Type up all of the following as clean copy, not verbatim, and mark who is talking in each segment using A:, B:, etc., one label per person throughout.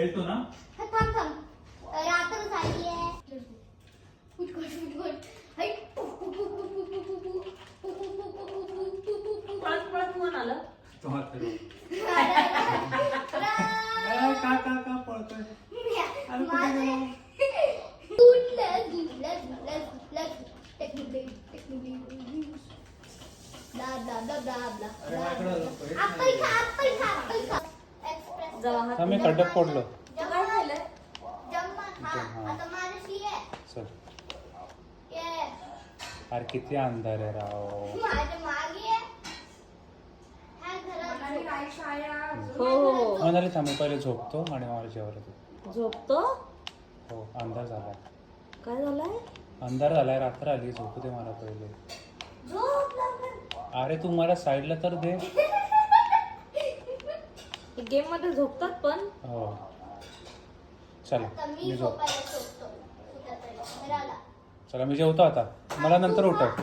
A: खेळतो ना.
B: थांब रात्र झाली आहे. फुटफुट हाय.
C: पळत कोण आलं?
A: का पळतोय? अरे कुठे गेला? अरे माझ्याकडे आलं. मी खड्ड्यात पडलो.
C: काय झालंय?
A: चल. अरे किती अंधार आहे राव.
C: हो
A: म्हणाले थांबू पहिले झोपतो आणि मला जेवायला देतो.
C: झोपतो.
A: हो अंधार झालाय.
C: काय झालंय?
A: अंधार झालाय, रात्र आली, झोपू दे मला पहिले. अरे तू मला साईडला तर दे.
C: गेम मध्ये झोपतात पण.
A: हो चला मी झोप. चला मी जेवतो आता. मला नंतर उठव.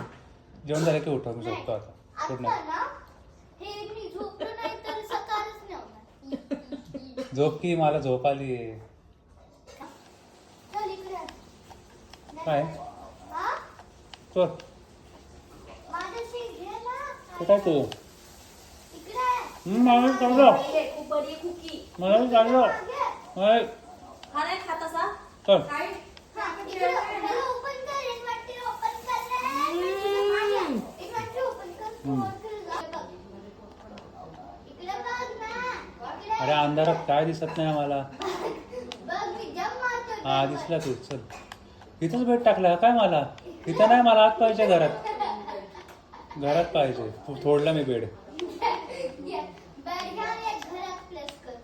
A: जेवण झालं की उठव. मी झोपतो आता. Good night. झोप की मला झोप आली आहे. काय चल कुठे तू? मला चाललो. मला चाललो.
C: हा नाही खात असा.
A: चल अरे अंधारात काय दिसत नाही आम्हाला. हा दिसला तू. चल इथंच बेड टाकला काय मला? इथं नाही, मला आत पाहिजे. घरात पाहिजे. तू तोडला मी बेड.